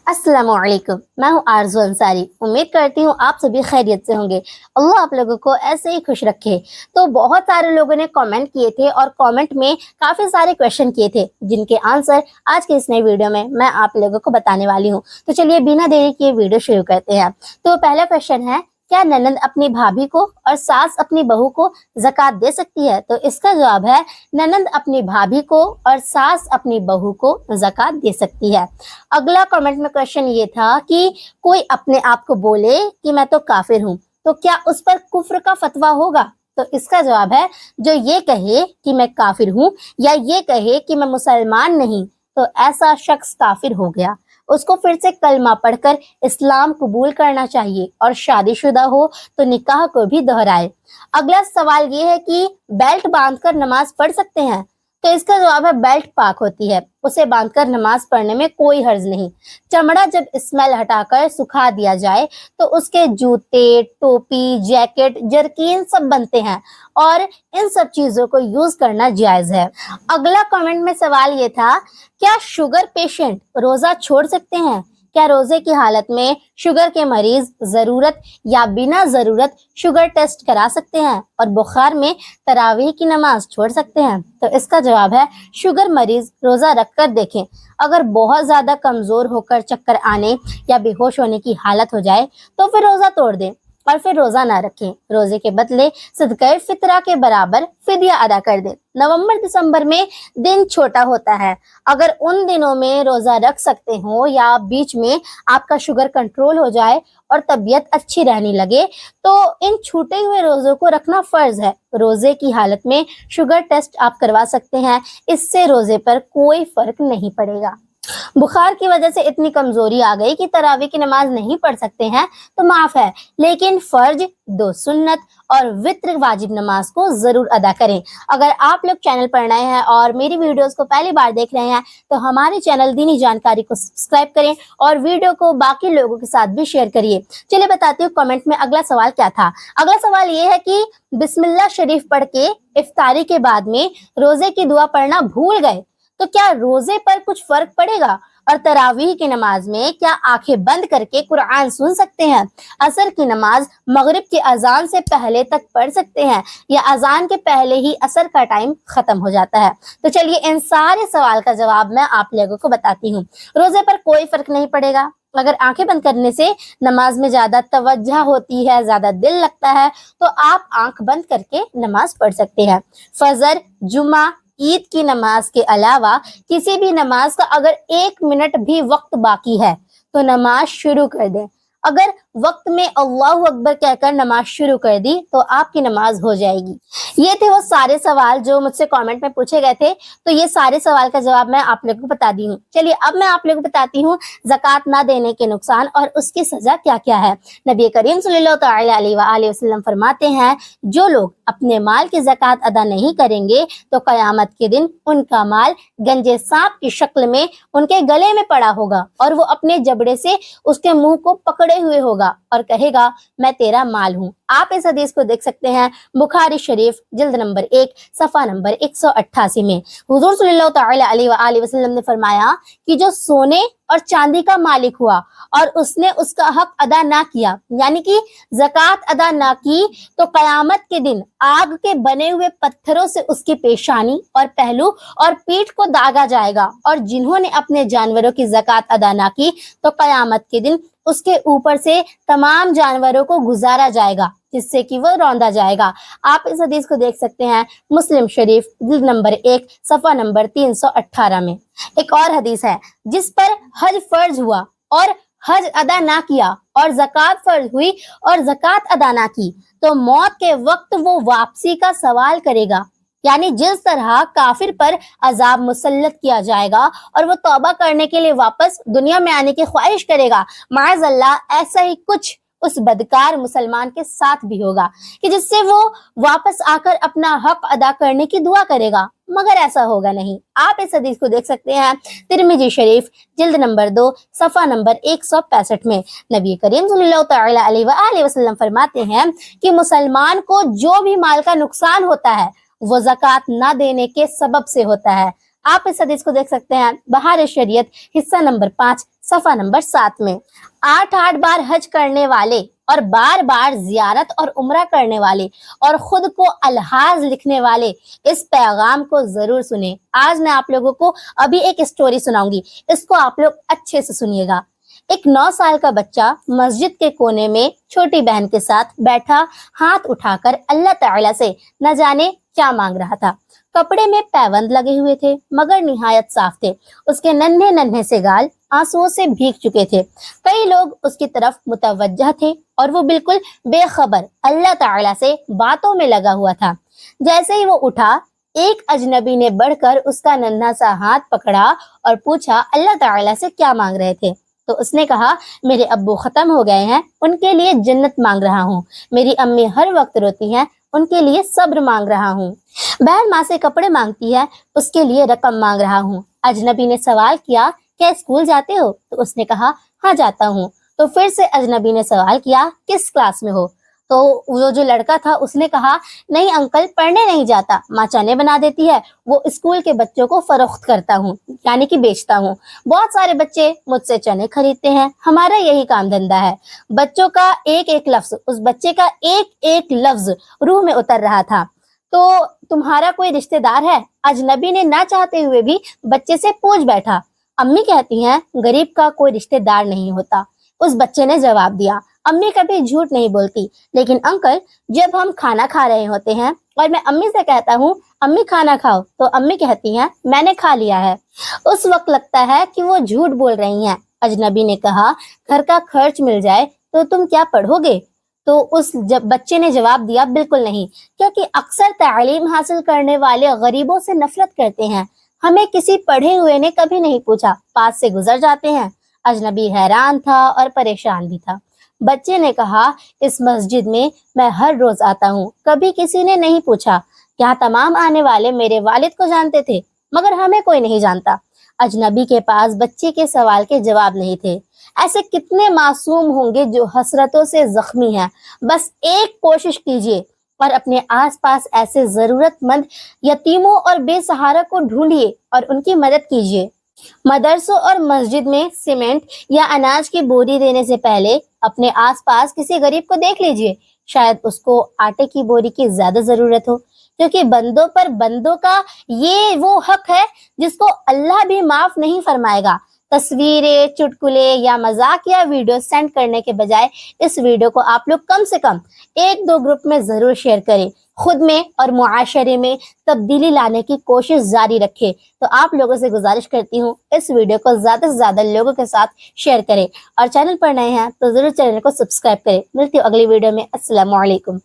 अस्सलाम वालेकुम। मैं हूँ आरज़ू अंसारी। उम्मीद करती हूँ आप सभी खैरियत से होंगे। अल्लाह आप लोगों को ऐसे ही खुश रखे। तो बहुत सारे लोगों ने कमेंट किए थे और कमेंट में काफ़ी सारे क्वेश्चन किए थे, जिनके आंसर आज के इस नए वीडियो में मैं आप लोगों को बताने वाली हूँ। तो चलिए बिना देरी किए वीडियो शुरू करते हैं। तो पहला क्वेश्चन है, क्या ननंद अपनी भाभी को और सास अपनी बहू को ज़कात दे सकती है? तो इसका जवाब है, ननंद अपनी भाभी को और सास अपनी बहू को ज़कात दे सकती है। अगला कमेंट में क्वेश्चन ये था कि कोई अपने आप को बोले कि मैं तो काफिर हूँ, तो क्या उस पर कुफ्र का फतवा होगा? तो इसका जवाब है, जो ये कहे कि मैं काफिर हूँ या ये कहे कि मैं मुसलमान नहीं, तो ऐसा शख्स काफिर हो गया। उसको फिर से कलमा पढ़कर इस्लाम कबूल करना चाहिए और शादीशुदा हो तो निकाह को भी दोहराए। अगला सवाल ये है कि बेल्ट बांधकर नमाज पढ़ सकते हैं? तो इसका जवाब है, बेल्ट पाक होती है, उसे बांधकर नमाज पढ़ने में कोई हर्ज नहीं। चमड़ा जब स्मेल हटाकर सुखा दिया जाए तो उसके जूते, टोपी, जैकेट, जरकीन सब बनते हैं और इन सब चीजों को यूज करना जायज है। अगला कमेंट में सवाल ये था, क्या शुगर पेशेंट रोजा छोड़ सकते हैं? क्या रोजे की हालत में शुगर के मरीज जरूरत या बिना जरूरत शुगर टेस्ट करा सकते हैं और बुखार में तरावीह की नमाज छोड़ सकते हैं? तो इसका जवाब है, शुगर मरीज रोजा रखकर देखें, अगर बहुत ज्यादा कमजोर होकर चक्कर आने या बेहोश होने की हालत हो जाए तो फिर रोजा तोड़ दें और फिर रोजा ना रखें। रोजे के बदले सदका फितरा के बराबर फिदिया अदा कर दें। नवंबर दिसंबर में दिन छोटा होता है, अगर उन दिनों में रोजा रख सकते हो या बीच में आपका शुगर कंट्रोल हो जाए और तबीयत अच्छी रहने लगे तो इन छूटे हुए रोजों को रखना फर्ज है। रोजे की हालत में शुगर टेस्ट आप करवा सकते हैं, इससे रोजे पर कोई फर्क नहीं पड़ेगा। बुखार की वजह से इतनी कमजोरी आ गई कि तरावी की नमाज नहीं पढ़ सकते हैं तो माफ है, लेकिन फर्ज, 2 सुन्नत और वित्र वाजिब नमाज को जरूर अदा करें। अगर आप लोग चैनल पर नए हैं और मेरी वीडियोस को पहली बार देख रहे हैं तो हमारे चैनल दीनी जानकारी को सब्सक्राइब करें और वीडियो को बाकी लोगों के साथ भी शेयर करिए। चलिए बताती हूँ कमेंट में अगला सवाल क्या था। अगला सवाल ये है कि बिस्मिल्लाह शरीफ पढ़ के इफ्तारी के बाद में रोजे की दुआ पढ़ना भूल गए तो क्या रोजे पर कुछ फर्क पड़ेगा? और तरावीह की नमाज में क्या आंखें बंद करके कुरान सुन सकते हैं? असर की नमाज मगरिब की अजान से पहले तक पढ़ सकते हैं या अजान के पहले ही असर का टाइम खत्म हो जाता है? तो चलिए इन सारे सवाल का जवाब मैं आप लोगों को बताती हूँ। रोजे पर कोई फर्क नहीं पड़ेगा। अगर आंखें बंद करने से नमाज में ज्यादा तवज्जो होती है, ज्यादा दिल लगता है, तो आप आंख बंद करके नमाज पढ़ सकते हैं। फजर, जुमा, ईद की नमाज के अलावा किसी भी नमाज का अगर 1 मिनट भी वक्त बाकी है तो नमाज शुरू कर दें। अगर वक्त में अल्लाहु अकबर कहकर नमाज शुरू कर दी तो आपकी नमाज हो जाएगी। ये थे वो सारे सवाल जो मुझसे कमेंट में पूछे गए थे। तो ये सारे सवाल का जवाब मैं आप लोगों को बता दी हूँ। चलिए अब मैं आप लोगों को बताती हूँ ज़कात ना देने के नुकसान और उसकी सजा क्या क्या है। नबी करीम सल्लल्लाहु अलैहि वसल्लम फरमाते हैं, जो लोग अपने माल की ज़कात अदा नहीं करेंगे तो क़यामत के दिन उनका माल गंजे सांप की शक्ल में उनके गले में पड़ा होगा और वो अपने जबड़े से उसके मुंह को पकड़े हुए होगा और कहेगा, मैं तेरा माल हूँ। आप इस हदीस को देख सकते हैं बुखारी शरीफ जिल्द नंबर 1 सफ़ा नंबर 188 में। हुजूर सल्लल्लाहु अलैहि वसल्लम ने फरमाया कि जो सोने और चांदी का मालिक हुआ और उसने उसका हक अदा ना किया, यानी कि ज़कात अदा ना की, तो कयामत के दिन आग के बने हुए पत्थरों से उसकी पेशानी और पहलू और पीठ को दागा जाएगा। और जिन्होंने अपने जानवरों की ज़कात अदा ना की तो कयामत के दिन उसके ऊपर से तमाम जानवरों को गुजारा जाएगा, जिससे कि वो रौंदा जाएगा। आप इस हदीस को देख सकते हैं मुस्लिम शरीफ जिल्द नंबर 1 सफ़ा नंबर 318 में। एक और हदीस है, जिस पर हज फर्ज हुआ और हज अदा ना किया और ज़कात फर्ज हुई और ज़कात अदा ना की तो मौत के वक्त वो वापसी का सवाल करेगा। यानी जिस तरह काफिर पर अजाब मुसल्लत किया जाएगा और वो तौबा करने के लिए वापस दुनिया में आने की ख्वाहिश करेगा, माज़अल्लाह ऐसा ही कुछ उस बदकार मुसलमान के साथ भी होगा कि जिससे वो वापस आकर अपना हक अदा करने की दुआ करेगा, मगर ऐसा होगा नहीं। आप इस हदीस को देख सकते हैं तिरमिजी शरीफ जिल्द नंबर 2 सफ़ा नंबर 165 में। नबी करीम सल्लल्लाहु अलैहि वसल्लम फरमाते हैं कि मुसलमान को जो भी माल का नुकसान होता है वो ज़कात ना देने के सबब से होता है। آپ اس حدیث کو دیکھ سکتے ہیں بہار شریعت حصہ نمبر 5 صفحہ نمبر 7 میں۔ 8 بار حج کرنے والے اور بار بار زیارت اور عمرہ کرنے والے اور خود کو الحاظ لکھنے والے اس پیغام کو ضرور سنیں۔ آج میں آپ لوگوں کو ابھی ایک اسٹوری سناؤں گی، اس کو آپ لوگ اچھے سے سنیے گا۔ ایک 9 سال کا بچہ مسجد کے کونے میں چھوٹی بہن کے ساتھ بیٹھا ہاتھ اٹھا کر اللہ تعالیٰ سے نہ جانے کیا مانگ رہا تھا۔ کپڑے میں پیوند لگے ہوئے تھے مگر نہایت صاف تھے۔ اس کے ننھے ننھے سے گال آنسوؤں سے بھیگ چکے تھے۔ کئی لوگ اس کی طرف متوجہ تھے اور وہ بالکل بے خبر اللہ تعالیٰ سے باتوں میں لگا ہوا تھا۔ جیسے ہی وہ اٹھا، ایک اجنبی نے بڑھ کر اس کا ننھا سا ہاتھ پکڑا اور پوچھا اللہ تعالیٰ سے کیا مانگ رہے تھے؟ تو اس نے کہا میرے ابو ختم ہو گئے ہیں، ان کے لیے جنت مانگ رہا ہوں۔ میری امی ہر وقت روتی ہیں، ان کے لیے صبر مانگ رہا ہوں۔ بہن ماں سے کپڑے مانگتی ہے، اس کے لیے رقم مانگ رہا ہوں۔ اجنبی نے سوال کیا کیا اسکول جاتے ہو؟ تو اس نے کہا ہاں جاتا ہوں۔ تو پھر سے اجنبی نے سوال کیا کس کلاس میں ہو؟ تو وہ جو لڑکا تھا اس نے کہا نہیں انکل، پڑھنے نہیں جاتا، ماں چنے بنا دیتی ہے، وہ اسکول کے بچوں کو فروخت کرتا ہوں، یعنی کہ بیچتا ہوں۔ بہت سارے بچے مجھ سے چنے خریدتے ہیں، ہمارا یہی کام دھندا ہے۔ بچوں کا ایک ایک لفظ، اس بچے کا ایک ایک لفظ روح میں اتر رہا تھا۔ تو تمہارا کوئی رشتہ دار ہے؟ اجنبی نے نہ چاہتے ہوئے بھی بچے سے پوچھ بیٹھا۔ امی کہتی ہیں غریب کا کوئی رشتہ دار نہیں ہوتا۔ اس بچے نے جواب دیا امی کبھی جھوٹ نہیں بولتی، لیکن انکل جب ہم کھانا کھا رہے ہوتے ہیں اور میں امی سے کہتا ہوں امی کھانا کھاؤ، تو امی کہتی ہیں میں نے کھا لیا ہے، اس وقت لگتا ہے کہ وہ جھوٹ بول رہی ہیں۔ اجنبی نے کہا گھر کا خرچ مل جائے تو تم کیا پڑھو گے؟ تو اس بچے نے جواب دیا بالکل نہیں، کیونکہ اکثر تعلیم حاصل کرنے والے غریبوں سے نفرت کرتے ہیں، ہمیں کسی پڑھے ہوئے نے کبھی نہیں پوچھا، پاس سے گزر جاتے ہیں۔ اجنبی حیران تھا اور پریشان بھی تھا۔ بچے نے کہا اس مسجد میں ہر روز آتا ہوں، کبھی کسی نے نہیں پوچھا، یہاں تمام آنے والے میرے والد کو جانتے تھے مگر ہمیں کوئی نہیں جانتا۔ اجنبی کے پاس بچے کے سوال کے جواب نہیں تھے۔ ایسے کتنے معصوم ہوں گے جو حسرتوں سے زخمی ہیں۔ بس ایک کوشش کیجیے اور اپنے آس پاس ایسے ضرورت مند یتیموں اور بے سہارا کو ڈھونڈیے اور ان کی مدد کیجیے۔ مدرسوں اور مسجد میں سیمنٹ یا اناج کی بوری دینے سے پہلے اپنے آس پاس کسی غریب کو دیکھ لیجیے، شاید اس کو آٹے کی بوری کی زیادہ ضرورت ہو، کیونکہ بندوں پر بندوں کا یہ وہ حق ہے جس کو اللہ بھی معاف نہیں فرمائے گا۔ تصویریں، چٹکلے یا مذاق یا ویڈیو سینڈ کرنے کے بجائے اس ویڈیو کو آپ لوگ کم سے کم 1-2 گروپ میں ضرور شیئر کریں۔ خود میں اور معاشرے میں تبدیلی لانے کی کوشش جاری رکھے۔ تو آپ لوگوں سے گزارش کرتی ہوں اس ویڈیو کو زیادہ سے زیادہ لوگوں کے ساتھ شیئر کریں، اور چینل پر نئے ہیں تو ضرور چینل کو سبسکرائب کریں۔ ملتی ہوں اگلی ویڈیو میں۔ السلام علیکم۔